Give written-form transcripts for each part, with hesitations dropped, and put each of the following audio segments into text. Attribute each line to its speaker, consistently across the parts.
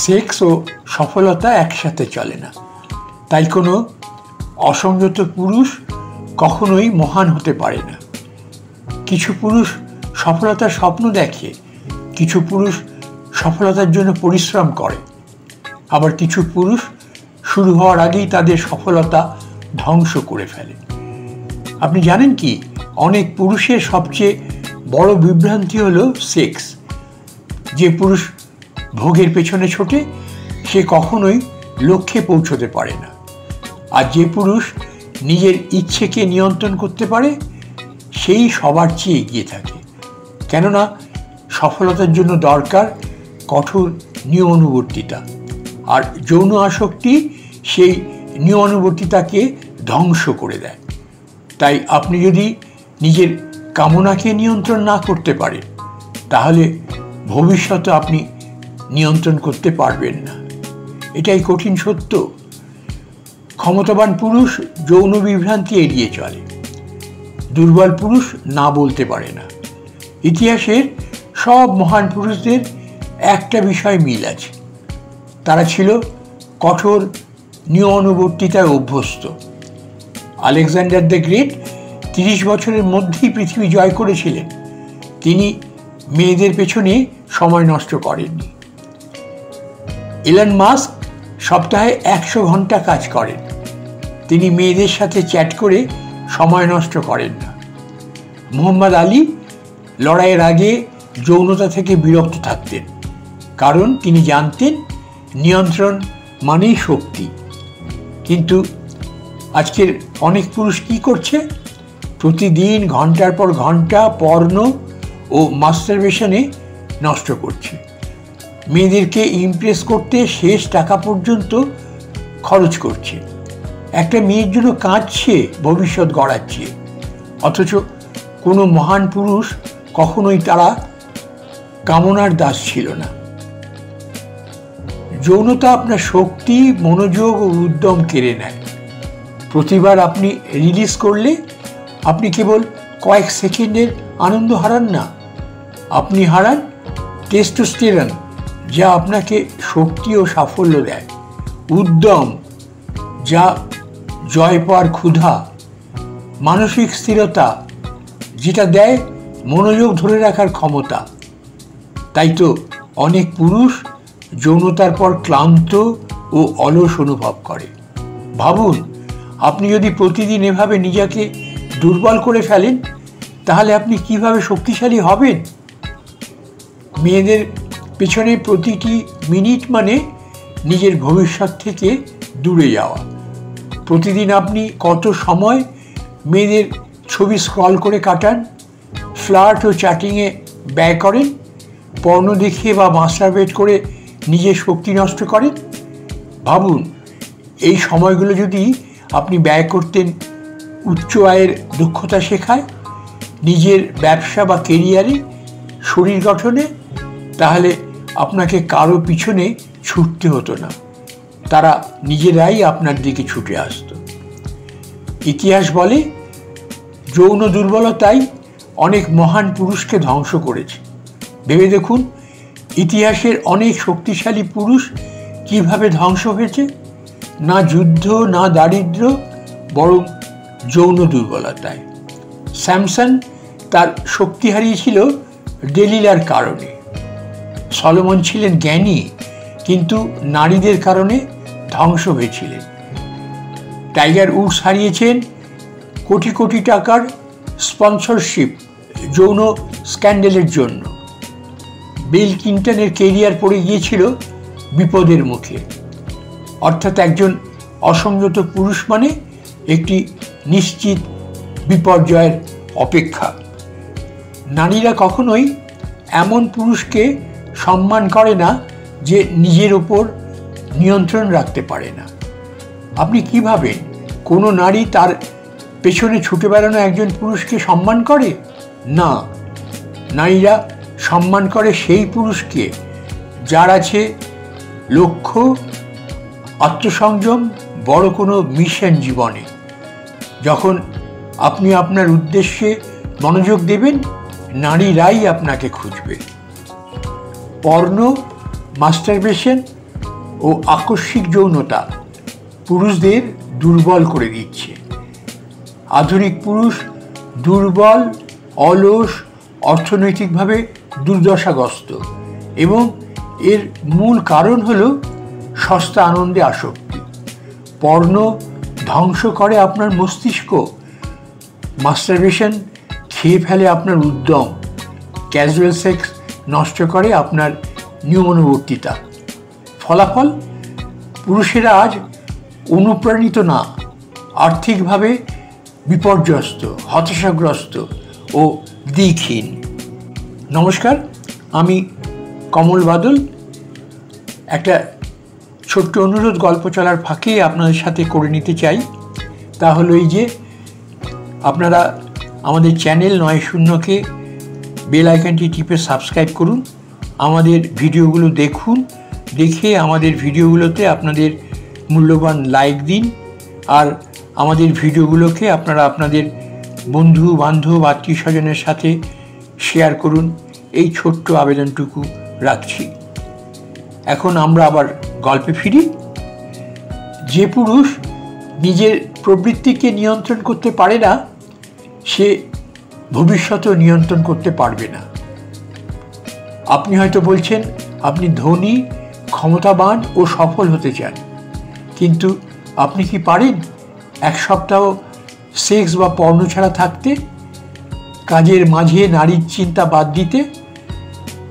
Speaker 1: Sex ও সফলতা একসাথে চলে না, তাই কোনো অসংযত পুরুষ কখনোই মহান হতে পারে না। কিছু পুরুষ সফলতার স্বপ্ন দেখে, কিছু পুরুষ সফলতার জন্য পরিশ্রম করে, আবার কিছু পুরুষ শুরু হওয়ার আগেই তাদের সফলতা ধ্বংস করে ফেলে। আপনি জানেন কি, অনেক পুরুষের সবচেয়ে বড় বিভ্রান্তি হলো সেক্স। যে পুরুষ ভোগের পেছনে ছোটে সে কখনোই লক্ষ্যে পৌঁছতে পারে না, আর যে পুরুষ নিজের ইচ্ছেকে নিয়ন্ত্রণ করতে পারে সেই সবার চেয়ে এগিয়ে থাকে। কেননা সফলতার জন্য দরকার কঠোর নিয়মানুবর্তিতা, আর যৌন আসক্তি সেই নিয়মানুবর্তিতাকে ধ্বংস করে দেয়। তাই আপনি যদি নিজের কামনাকে নিয়ন্ত্রণ না করতে পারেন, তাহলে ভবিষ্যতে আপনি নিয়ন্ত্রণ করতে পারবেন না। এটাই কঠিন সত্য। ক্ষমতাবান পুরুষ যৌন বিভ্রান্তি এড়িয়ে চলে, দুর্বল পুরুষ না বলতে পারে না। ইতিহাসের সব মহান পুরুষদের একটা বিষয় মিল আছে, তারা ছিল কঠোর নিয়মানুবর্তিতায় অভ্যস্ত। আলেকজান্ডার দ্য গ্রেট 30 বছরের মধ্যেই পৃথিবী জয় করেছিলেন। তিনি মেয়েদের পেছনে সময় নষ্ট করেননি। ইলন মাস্ক সপ্তাহে 100 ঘন্টা কাজ করেন, তিনি মেয়েদের সাথে চ্যাট করে সময় নষ্ট করেন না। মুহাম্মদ আলী লড়াইয়ের আগে যৌনতা থেকে বিরক্ত থাকতেন, কারণ তিনি জানতেন নিয়ন্ত্রণ মানেই শক্তি। কিন্তু আজকের অনেক পুরুষ কি করছে? প্রতিদিন ঘন্টার পর ঘন্টা পর্ন ও মাস্টারবেশনে নষ্ট করছে। মেয়েদেরকে ইমপ্রেস করতে শেষ টাকা পর্যন্ত খরচ করছে। একটা মেয়ের জন্য কাঁদছে ভবিষ্যৎ গড়াচ্ছে, অথচ কোনো মহান পুরুষ কখনোই তারা কামনার দাস ছিল না। যৌনতা আপনার শক্তি, মনোযোগ ও উদ্যম কেড়ে নেয়। প্রতিবার আপনি রিলিজ করলে আপনি কেবল কয়েক সেকেন্ডের আনন্দ হারান না, আপনি হারান টেস্টোস্টেরন, যা আপনাকে শক্তি ও সাফল্য দেয়, উদ্যম যা জয় পাওয়ার ক্ষুধা, মানসিক স্থিরতা যেটা দেয় মনোযোগ ধরে রাখার ক্ষমতা। তাই তো অনেক পুরুষ যৌনতার পর ক্লান্ত ও অলস অনুভব করে। ভাবুন, আপনি যদি প্রতিদিন এভাবে নিজেকে দুর্বল করে ফেলেন, তাহলে আপনি কিভাবে শক্তিশালী হবেন? মেয়েদের পেছনে প্রতিটি মিনিট মানে নিজের ভবিষ্যৎ থেকে দূরে যাওয়া। প্রতিদিন আপনি কত সময় মেয়েদের ছবি স্ক্রল করে কাটান, ফ্লার্ট ও চ্যাটিংয়ে ব্যয় করেন, পর্ন দেখিয়ে বা মাস্টারবেট করে নিজের শক্তি নষ্ট করেন। ভাবুন, এই সময়গুলো যদি আপনি ব্যয় করতেন উচ্চ আয়ের দক্ষতা শেখায়, নিজের ব্যবসা বা কেরিয়ারে, শরীর গঠনে, তাহলে আপনাকে কারো পিছনে ছুটতে হতো না, তারা নিজেরাই আপনার দিকে ছুটে আসত। ইতিহাস বলে যৌন দুর্বলতাই অনেক মহান পুরুষকে ধ্বংস করেছে। ভেবে দেখুন, ইতিহাসের অনেক শক্তিশালী পুরুষ কিভাবে ধ্বংস হয়েছে। না যুদ্ধ, না দারিদ্র, বরং যৌন দুর্বলতায়। স্যামসন তার শক্তি হারিয়েছিল ডেলিলার কারণে। সলোমন ছিলেন জ্ঞানী, কিন্তু নারীদের কারণে ধ্বংস হয়েছিলেন। টাইগার উডস হারিয়েছেন কোটি কোটি টাকার স্পন্সরশিপ যৌন স্ক্যান্ডেলের জন্য। বিল ক্লিন্টনের কেরিয়ার পড়ে গিয়েছিল বিপদের মুখে। অর্থাৎ একজন অসংযত পুরুষ মানে একটি নিশ্চিত বিপর্যয়ের অপেক্ষা। নারীরা কখনোই এমন পুরুষকে সম্মান করে না যে নিজের ওপর নিয়ন্ত্রণ রাখতে পারে না। আপনি কি ভাবেন কোনো নারী তার পেছনে ছুটে বেড়ানো একজন পুরুষকে সম্মান করে? না, নারীরা সম্মান করে সেই পুরুষকে যার আছে লক্ষ্য, আত্মসংযম, বড় কোনো মিশন জীবনে। যখন আপনি আপনার উদ্দেশ্যে মনোযোগ দেবেন, নারীরাই আপনাকে খুঁজবে। পর্ন, মাস্টারবেশন ও আকস্মিক যৌনতা পুরুষদের দুর্বল করে দিচ্ছে। আধুনিক পুরুষ দুর্বল, অলস, অর্থনৈতিকভাবে দুর্দশাগ্রস্ত এবং এর মূল কারণ হল সস্তা আনন্দে আসক্তি। পর্ণ ধ্বংস করে আপনার মস্তিষ্ক, মাস্টারবেশন খেয়ে ফেলে আপনার উদ্যম, ক্যাজুয়াল সেক্স নষ্ট করে আপনার নিয়মানুবর্তিতা। ফলাফল, পুরুষেরা আজ অনুপ্রাণিত না, আর্থিকভাবে বিপর্যস্ত, হতাশাগ্রস্ত ও দিকহীন। নমস্কার, আমি কমল বাদল। একটা ছোট্ট অনুরোধ গল্প চলার ফাঁকে আপনাদের সাথে করে নিতে চাই। তা হলো এই যে আপনারা আমাদের চ্যানেল ৯০কে বেল আইকনটি টিপে সাবস্ক্রাইব করুন, আমাদের ভিডিওগুলো দেখুন, দেখে আমাদের ভিডিওগুলোতে আপনাদের মূল্যবান লাইক দিন, আর আমাদের ভিডিওগুলোকে আপনারা আপনাদের বন্ধু বান্ধব আত্মীয় স্বজনের সাথে শেয়ার করুন। এই ছোট্ট আবেদনটুকু রাখছি। এখন আমরা আবার গল্পে ফিরি। যে পুরুষ নিজের প্রবৃত্তিকে নিয়ন্ত্রণ করতে পারে না, সে ভবিষ্যতেও নিয়ন্ত্রণ করতে পারবে না। আপনি হয়তো বলছেন আপনি ধনী, ক্ষমতাবান ও সফল হতে চান, কিন্তু আপনি কি পারেন এক সপ্তাহ সেক্স বা পর্ণ ছাড়া থাকতে, কাজের মাঝে নারীর চিন্তা বাদ দিতে,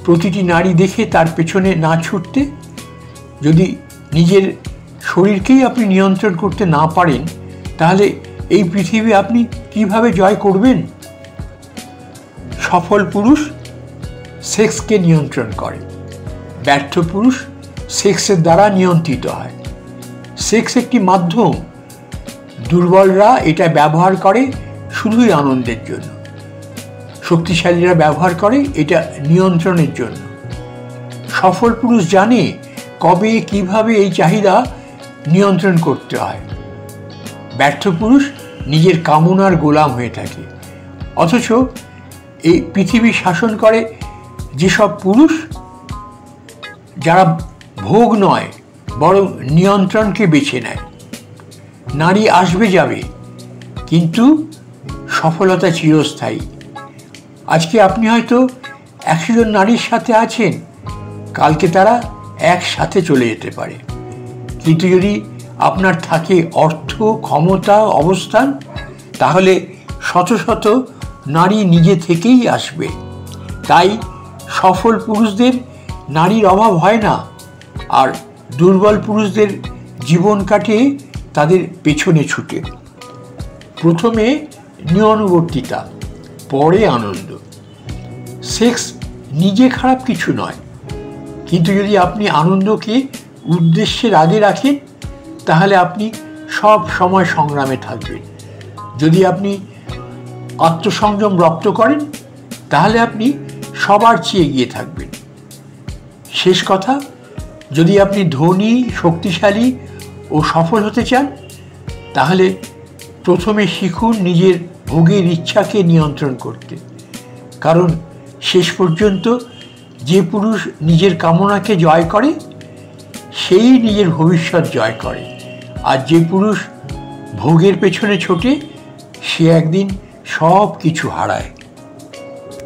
Speaker 1: প্রতিটি নারী দেখে তার পেছনে না ছুটতে? যদি নিজের শরীরকেই আপনি নিয়ন্ত্রণ করতে না পারেন, তাহলে এই পৃথিবী আপনি কিভাবে জয় করবেন? সফল পুরুষ সেক্সকে নিয়ন্ত্রণ করে, ব্যর্থ পুরুষ সেক্সের দ্বারা নিয়ন্ত্রিত হয়। সেক্স একটি মাধ্যম, দুর্বলরা এটা ব্যবহার করে শুধুই আনন্দের জন্য, শক্তিশালীরা ব্যবহার করে এটা নিয়ন্ত্রণের জন্য। সফল পুরুষ জানে কবে কিভাবে এই চাহিদা নিয়ন্ত্রণ করতে হয়। ব্যর্থ পুরুষ নিজের কামনার গোলাম হয়ে থাকে। অথচ এই পৃথিবী শাসন করে যেসব পুরুষ, যারা ভোগ নয় বরং নিয়ন্ত্রণকে বেছে নেয়। নারী আসবে যাবে, কিন্তু সফলতা চিরস্থায়ী। আজকে আপনি হয়তো 100 জন নারীর সাথে আছেন, কালকে তারা একসাথে চলে যেতে পারে। কিন্তু যদি আপনার থাকে অর্থ, ক্ষমতা, অবস্থান, তাহলে শত শত নারী নিজে থেকেই আসবে। তাই সফল পুরুষদের নারীর অভাব হয় না, আর দুর্বল পুরুষদের জীবন কাটে তাদের পেছনে ছুটে। প্রথমে নিয়মানুবর্তিতা, পরে আনন্দ। সেক্স নিজে খারাপ কিছু নয়, কিন্তু যদি আপনি আনন্দকে উদ্দেশ্যের আগে রাখেন, তাহলে আপনি সব সময় সংগ্রামে থাকবেন। যদি আপনি আত্মসংযম রপ্ত করেন, তাহলে আপনি সবার চেয়ে এগিয়ে থাকবেন। শেষ কথা, যদি আপনি ধনী, শক্তিশালী ও সফল হতে চান, তাহলে প্রথমে শিখুন নিজের ভোগের ইচ্ছাকে নিয়ন্ত্রণ করতে। কারণ শেষ পর্যন্ত যে পুরুষ নিজের কামনাকে জয় করে, সেই নিজের ভবিষ্যৎ জয় করে। আর যে পুরুষ ভোগের পেছনে ছোটে, সে একদিন সব কিছু হারায়।